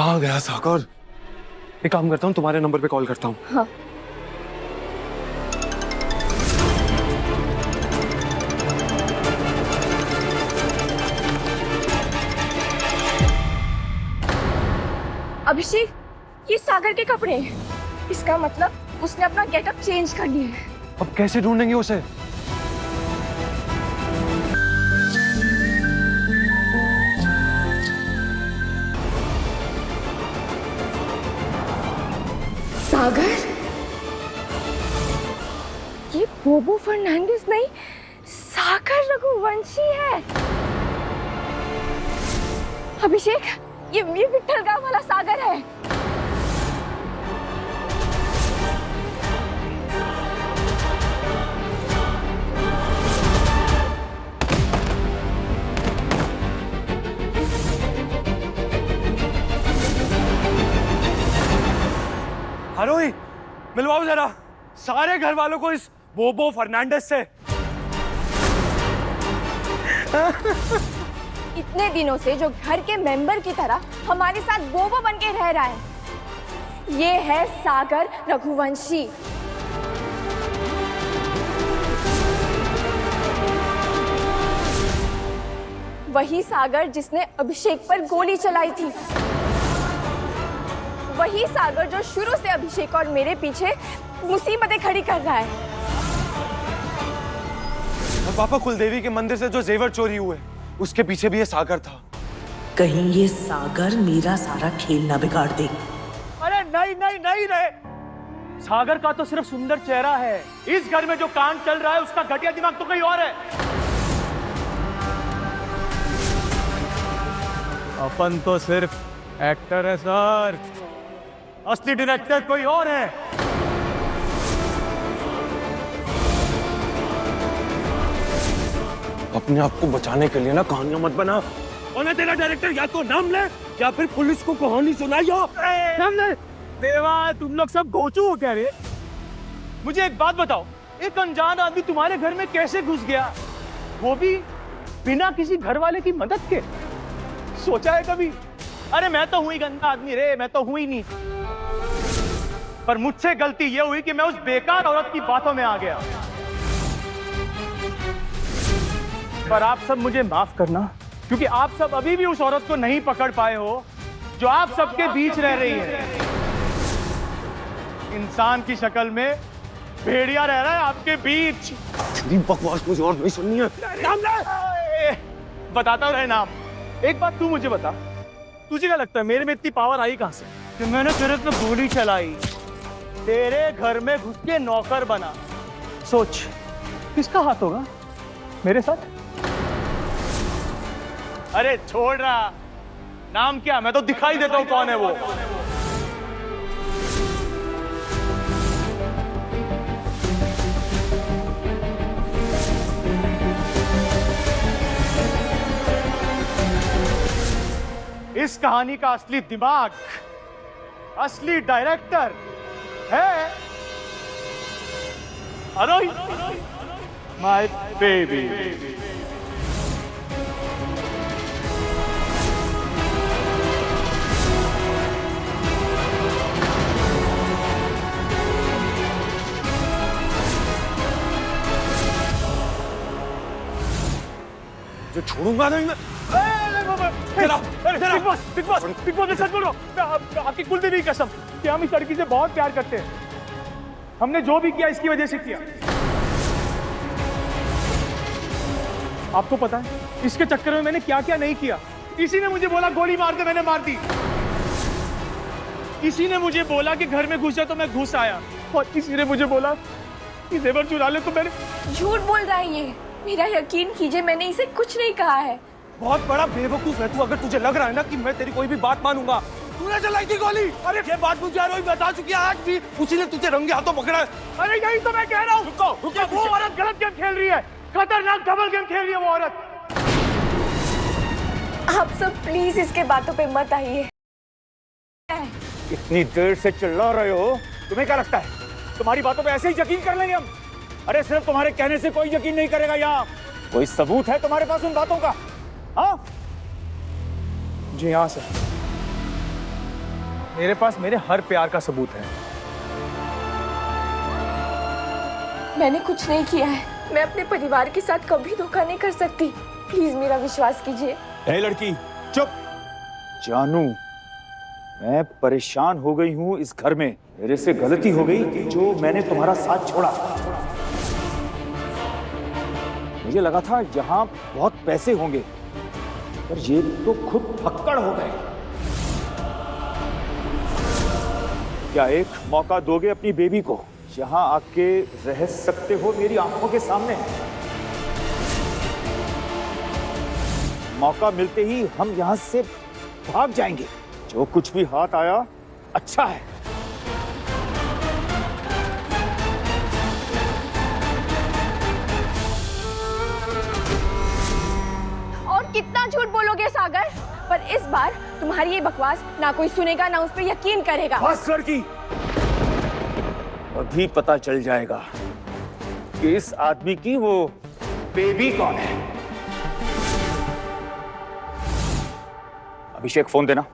कहाँ गया सागर? एक काम करता हूँ, तुम्हारे नंबर पे कॉल करता हूँ। हाँ। अभिषेक, ये सागर के कपड़े हैं। इसका मतलब उसने अपना गेटअप चेंज कर लिया है। अब कैसे ढूंढेंगे उसे? सागर? ये बोबो फर्नांडिस नहीं, सागर रघुवंशी है। अभिषेक, ये विट्ठल गांव वाला सागर है। हरोई, मिलवाओ जरा सारे घर वालों को इस बोबो फर्नांडिस से। इतने दिनों से जो घर के मेंबर की तरह हमारे साथ बोबो बन के रह रहा है, ये है सागर रघुवंशी। वही सागर जिसने अभिषेक पर गोली चलाई थी, वही सागर जो शुरू से अभिषेक और मेरे पीछे मुसीबतें खड़ी कर रहा है। और पापा, कुलदेवी के मंदिर से जो जेवर चोरी हुए, उसके पीछे भी ये सागर था। कहीं ये सागर मेरा सारा खेल ना बिगाड़ दे। अरे नहीं नहीं नहीं रे, सागर का तो सिर्फ सुंदर चेहरा है। इस घर में जो कांड चल रहा है उसका घटिया दिमाग तो कहीं और है। अपन तो सिर्फ एक्टर है सर, असली डायरेक्टर कोई और है। अपने आप को बचाने के लिए ना कहानियां मत बना। और तेरा डायरेक्टर या तो नाम ले या फिर पुलिस को कहानी सुनाइयो। नाम ले। देवा, तुम लोग सब गोचू हो क्या रे? मुझे एक बात बताओ, एक अनजान आदमी तुम्हारे घर में कैसे घुस गया, वो भी बिना किसी घर वाले की मदद के? सोचा है कभी? अरे मैं तो हुई गंदा आदमी रे, मैं तो हुई नहीं, पर मुझसे गलती ये हुई कि मैं उस बेकार औरत की बातों में आ गया। पर आप सब मुझे माफ करना, क्योंकि आप सब अभी भी उस औरत को नहीं पकड़ पाए हो जो आप सबके बीच रह रही है। इंसान की शक्ल में भेड़िया रह रहा है आपके बीच। तेरी बकवास मुझे और नहीं सुननी है। नाम ले। बताता हूँ नाम। एक बात तू मुझे बता, तुझे क्या लगता है मेरे में इतनी पावर आई कहां से कि मैंने तेरे पे गोली चलाई, तेरे घर में घुस के नौकर बना? सोच, किसका हाथ होगा मेरे साथ? अरे छोड़ रहा, नाम क्या? मैं तो दिखाई देता हूं कौन है वो। इस कहानी का असली दिमाग, असली डायरेक्टर है अरोही, माय बेबी। जो छोड़ूंगा नहीं मैं। बिग बॉस मैं सच बोल रहा हूँ, आपकी कुलदेवी की कसम कि हम इस लड़की से बहुत प्यार करते हैं। हमने जो भी किया इसकी वजह से किया। आपको पता है इसके चक्कर में मैंने क्या क्या नहीं किया। इसी ने मुझे बोला गोली मार दे, मैंने मार दी। इसी ने मुझे बोला कि घर में घुसा तो मैं घुस आया, और इसी ने मुझे बोला कि जेवर चुरा ले तो मैंने। झूठ बोल रहा है ये, मेरा यकीन कीजिए, मैंने इसे कुछ नहीं कहा है। बहुत बड़ा बेवकूफ है तू, अगर तुझे लग रहा है ना कि मैं तेरी कोई भी बात मानूंगा। तूने चलाई थी गोली। अरे ये बात मुझे आरोही बता चुकी है आज भी, उसी ने तुझे रंगे हाथों पकड़ा है। अरे यही तो मैं कह रहा हूँ। रुको, वो औरत गलत गेम खेल रही है, खतरनाक डबल गेम खेल रही है वो औरत। आप सब प्लीज इसके बातों पे मत आइए। इतनी देर से चिल्ला रहे हो, तुम्हें क्या लगता है तुम्हारी बातों पे ऐसे ही यकीन कर लेंगे हम? अरे सिर्फ तुम्हारे कहने से कोई यकीन नहीं करेगा। यहाँ कोई सबूत है तुम्हारे पास उन बातों का? हाँ, जी यहाँ से मेरे पास मेरे हर प्यार का सबूत है। मैंने कुछ नहीं किया है। मैं अपने परिवार के साथ कभी धोखा नहीं कर सकती। प्लीज मेरा विश्वास कीजिए। ए लड़की चुप। जानू, मैं परेशान हो गई हूँ इस घर में। मेरे से गलती हो गई कि जो मैंने तुम्हारा साथ छोड़ा। मुझे लगा था यहाँ बहुत पैसे होंगे, पर ये तो खुद फक्कड़ हो गए। क्या एक मौका दोगे अपनी बेबी को? यहाँ आके रह सकते हो मेरी आंखों के सामने? मौका मिलते ही हम यहाँ से भाग जाएंगे। जो कुछ भी हाथ आया अच्छा है। और कितना झूठ बोलोगे सागर? पर इस बार तुम्हारी ये बकवास ना कोई सुनेगा ना उस पर यकीन करेगा। बस लड़की, अभी पता चल जाएगा कि इस आदमी की वो बेबी कौन है। अभिषेक फोन देना।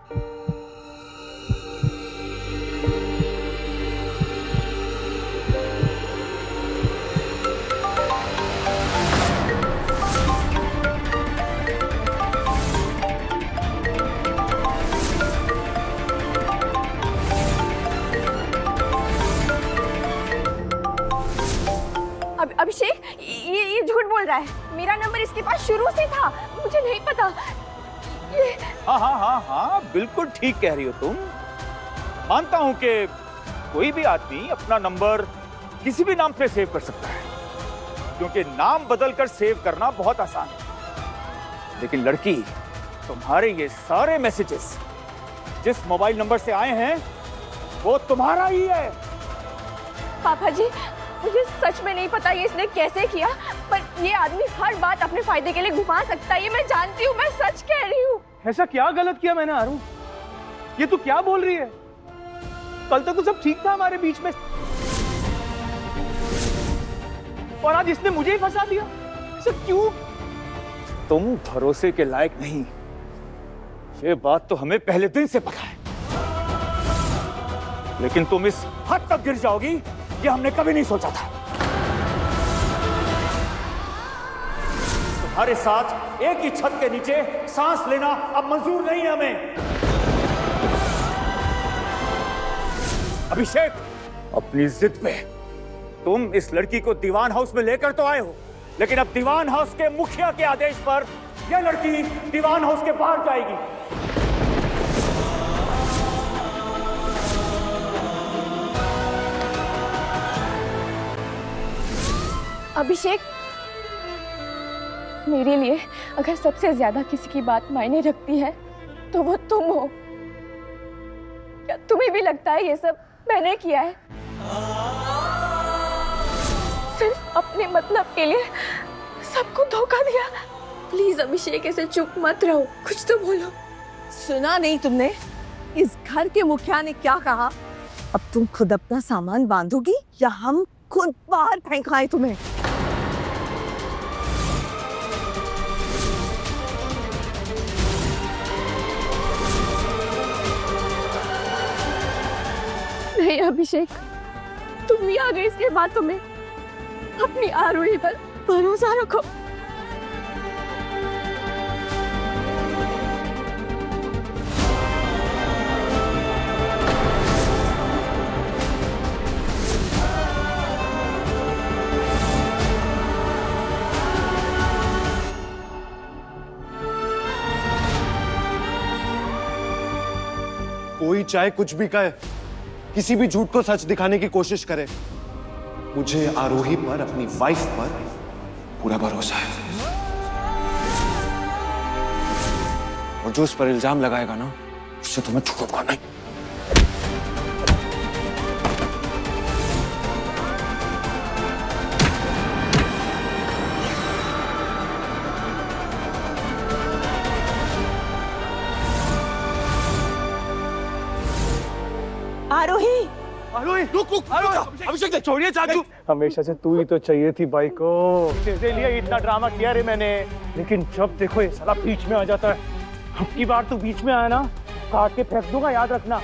अभिषेक ये झूठ बोल रहा है। मेरा नंबर इसके पास शुरू से था। मुझे नहीं पता। हाँ, बिल्कुल ठीक कह रही हो तुम। मानता हूं कि कोई भी आदमी अपना नंबर किसी भी नाम पे सेव कर सकता है, क्योंकि नाम बदलकर सेव करना बहुत आसान है। लेकिन लड़की, तुम्हारे ये सारे मैसेजेस जिस मोबाइल नंबर से आए हैं वो तुम्हारा ही है। पापा जी, मुझे सच में नहीं पता ये इसने कैसे किया, पर ये आदमी हर बात अपने फायदे के लिए घुमा सकता है। ये मैं जानती हूँ, मैं सच कह रही हूँ। ऐसा क्या गलत किया मैंने आरू? ये तू क्या बोल रही है? कल तक तो सब ठीक था हमारे बीच में, और आज इसने मुझे ही फंसा दिया। ऐसा क्यों? तुम भरोसे के लायक नहीं, ये बात तो हमें पहले दिन से पता है। लेकिन तुम इस हद तक गिर जाओगी ये हमने कभी नहीं सोचा था। तुम्हारे साथ एक ही छत के नीचे सांस लेना अब मंजूर नहीं है हमें। अभिषेक, अपनी जिद पे तुम इस लड़की को दीवान हाउस में लेकर तो आए हो, लेकिन अब दीवान हाउस के मुखिया के आदेश पर यह लड़की दीवान हाउस के बाहर जाएगी। अभिषेक, मेरे लिए अगर सबसे ज्यादा किसी की बात मायने रखती है तो वो तुम हो। क्या तुम्हें भी लगता है ये सब मैंने किया है? सिर्फ अपने मतलब के लिए सबको धोखा दिया। प्लीज अभिषेक, ऐसे चुप मत रहो, कुछ तो बोलो। सुना नहीं तुमने इस घर के मुखिया ने क्या कहा? अब तुम खुद अपना सामान बांधोगी या हम खुद बाहर फेंकाएं तुम्हें? नहीं अभिषेक, तुम भी आ गए, इसके बाद तुम्हें अपनी आरोही पर भरोसा रखो। कोई चाहे कुछ भी कहे, किसी भी झूठ को सच दिखाने की कोशिश करे, मुझे आरोही पर, अपनी वाइफ पर पूरा भरोसा है। और जो उस पर इल्जाम लगाएगा ना, उससे तुम्हें छूटूंगा नहीं। आरोही, आरोही, रुक, अभिषेक छोड़िए चाचू। हमेशा से तू ही तो चाहिए थी भाई को, तेरे लिए इतना ड्रामा किया रे मैंने, लेकिन जब देखो ये साला बीच में आ जाता है। अब की बार तू बीच में आया ना, काट के फेंक दूंगा, याद रखना।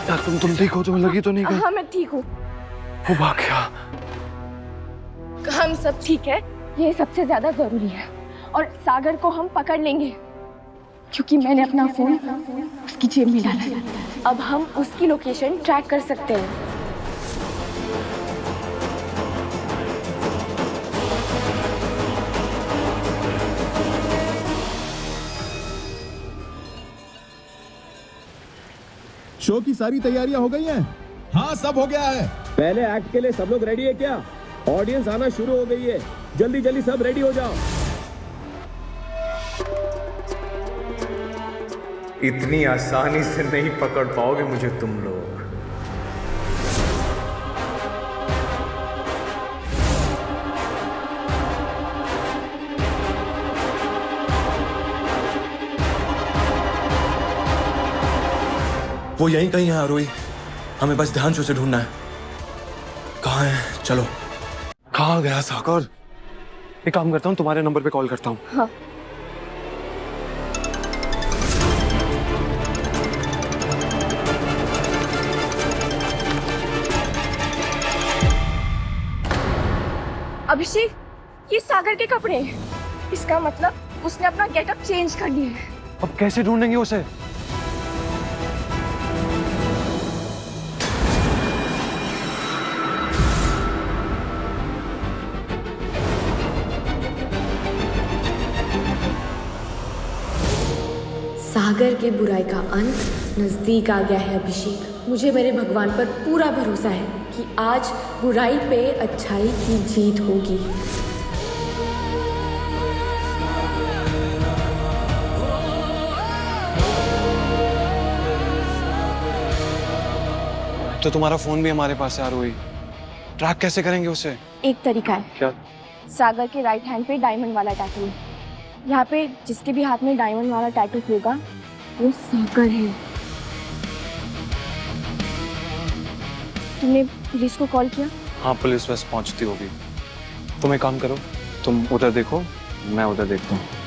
यार तुम ठीक हो? तुम्हें लगी तो नहीं? हाँ मैं ठीक हूँ। वो भाग गया। हम सब ठीक है, ये सबसे ज्यादा जरूरी है। और सागर को हम पकड़ लेंगे क्योंकि मैंने अपना फोन उसकी जेब में डाला है। अब हम उसकी लोकेशन ट्रैक कर सकते हैं। शो की सारी तैयारियां हो गई हैं? हाँ, सब हो गया है। पहले एक्ट के लिए सब लोग रेडी है क्या? ऑडियंस आना शुरू हो गई है, जल्दी जल्दी सब रेडी हो जाओ। इतनी आसानी से नहीं पकड़ पाओगे मुझे तुम लोग। वो यहीं कहीं है आरोही, हमें बस ध्यान से उसे ढूंढना है। कहाँ है? चलो। कहाँ गया सागर? एक काम करता हूँ, तुम्हारे नंबर पे कॉल करता हूँ। हाँ। अभिषेक, ये सागर के कपड़े हैं। इसका मतलब उसने अपना गेटअप चेंज कर लिया है। अब कैसे ढूंढेंगे उसे? सागर के बुराई का अंत नजदीक आ गया है अभिषेक। मुझे मेरे भगवान पर पूरा भरोसा है कि आज बुराई पे अच्छाई की जीत होगी। तो तुम्हारा फोन भी हमारे पास है आरोही, ट्रैक कैसे करेंगे उसे? एक तरीका है। क्या? सागर के राइट हैंड पे डायमंड वाला टैटू है। यहाँ पे जिसके भी हाथ में डायमंड वाला टैटू होगा वो सागर है। तुमने पुलिस को कॉल किया? हाँ, पुलिस बस पहुंचती होगी। तुम एक काम करो, तुम उधर देखो, मैं उधर देखता हूँ।